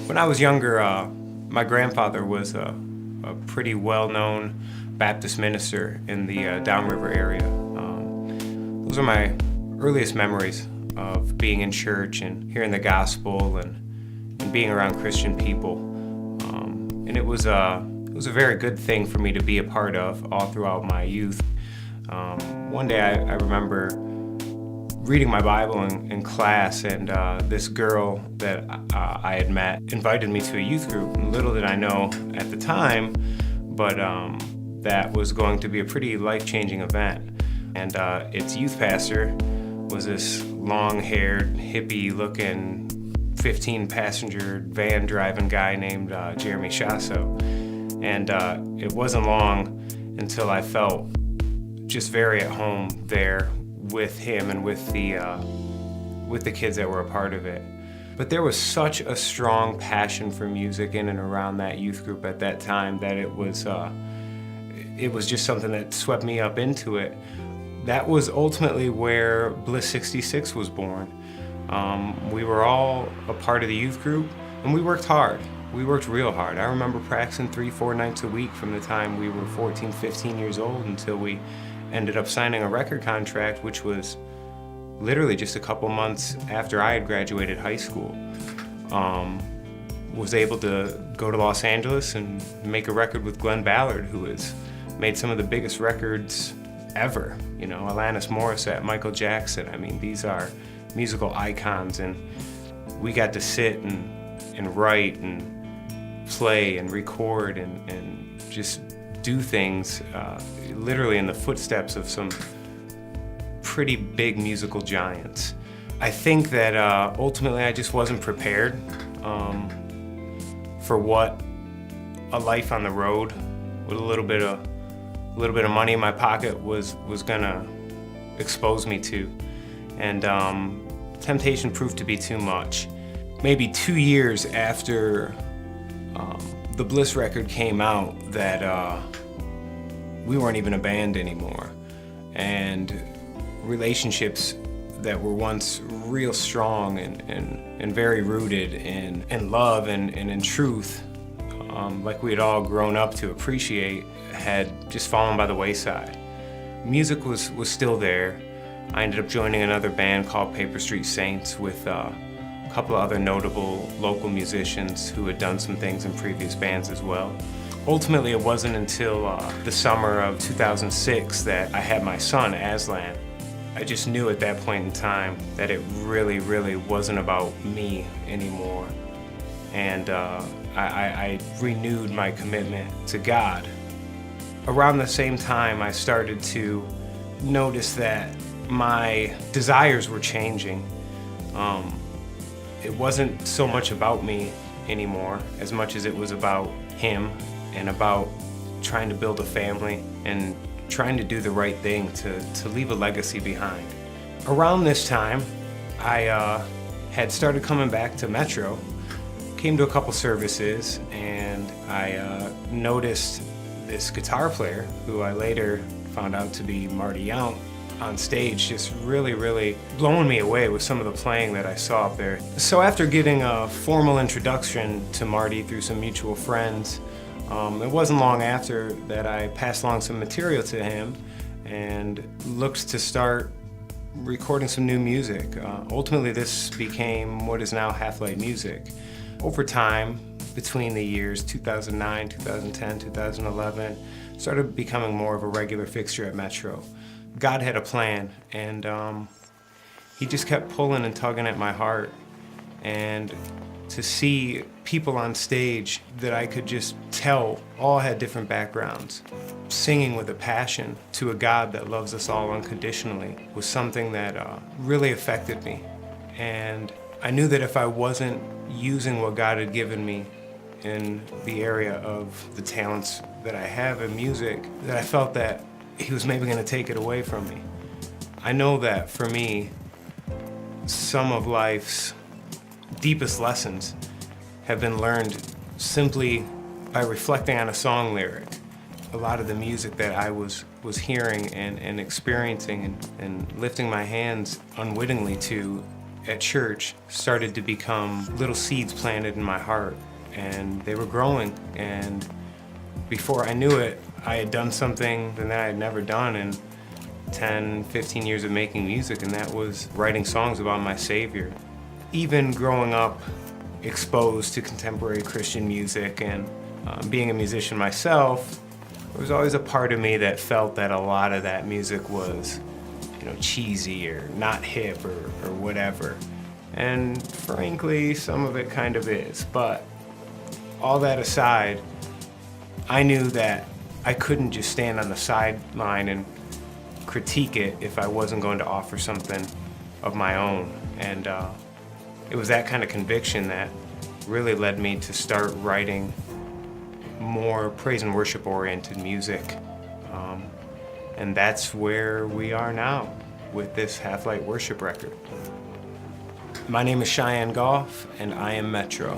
When I was younger, my grandfather was a pretty well-known Baptist minister in the Downriver area. Those are my earliest memories of being in church and hearing the gospel and being around Christian people. And it was a very good thing for me to be a part of all throughout my youth. One day I remember reading my Bible in class, and this girl that I had met invited me to a youth group. And little did I know at the time, but that was going to be a pretty life-changing event. And its youth pastor was this long-haired, hippie-looking 15-passenger van-driving guy named Jeremy Shasso. And it wasn't long until I felt just very at home there with him and with the kids that were a part of it. But there was such a strong passion for music in and around that youth group at that time that it was just something that swept me up into it. That was ultimately where Bliss 66 was born. We were all a part of the youth group, and we worked hard. We worked real hard. I remember practicing 3-4 nights a week from the time we were 14, 15 years old until we ended up signing a record contract, which was literally just a couple months after I had graduated high school. Was able to go to Los Angeles and make a record with Glenn Ballard, who has made some of the biggest records ever. You know, Alanis Morissette, Michael Jackson. I mean, these are musical icons, and we got to sit and write and play and record and just do things literally in the footsteps of some pretty big musical giants. I think that ultimately I just wasn't prepared for what a life on the road with a little bit of money in my pocket was gonna expose me to. And temptation proved to be too much. Maybe 2 years after the Bliss record came out, that we weren't even a band anymore. And relationships that were once real strong and very rooted in love and in truth, like we had all grown up to appreciate, had just fallen by the wayside. Music was still there. I ended up joining another band called Paper Street Saints with a couple of other notable local musicians who had done some things in previous bands as well. Ultimately, it wasn't until the summer of 2006 that I had my son, Aslan. I just knew at that point in time that it really, really wasn't about me anymore. And I renewed my commitment to God. Around the same time, I started to notice that my desires were changing. It wasn't so much about me anymore, as much as it was about him and about trying to build a family and trying to do the right thing to leave a legacy behind. Around this time, I had started coming back to Metro, came to a couple services, and I noticed this guitar player, who I later found out to be Marty Yount, on stage, just really, really blowing me away with some of the playing that I saw up there. So after getting a formal introduction to Marty through some mutual friends, it wasn't long after that I passed along some material to him and looked to start recording some new music. Ultimately, this became what is now Half-Light Music. Over time, between the years 2009, 2010, 2011, started becoming more of a regular fixture at Metro. God had a plan, and he just kept pulling and tugging at my heart. And to see people on stage that I could just tell all had different backgrounds, singing with a passion to a God that loves us all unconditionally, was something that really affected me. And I knew that if I wasn't using what God had given me in the area of the talents that I have in music, that I felt that he was maybe going to take it away from me. I know that for me, some of life's deepest lessons have been learned simply by reflecting on a song lyric. A lot of the music that I was hearing and experiencing and lifting my hands unwittingly to at church started to become little seeds planted in my heart, and they were growing. And before I knew it, I had done something that I had never done in 10, 15 years of making music, and that was writing songs about my Savior. Even growing up exposed to contemporary Christian music and being a musician myself, there was always a part of me that felt that a lot of that music was, cheesy or not hip or whatever. And frankly, some of it kind of is. But all that aside, I knew that I couldn't just stand on the sideline and critique it if I wasn't going to offer something of my own. And it was that kind of conviction that really led me to start writing more praise and worship oriented music. And that's where we are now with this Half-Light worship record. My name is Cheyenne and I am Metro.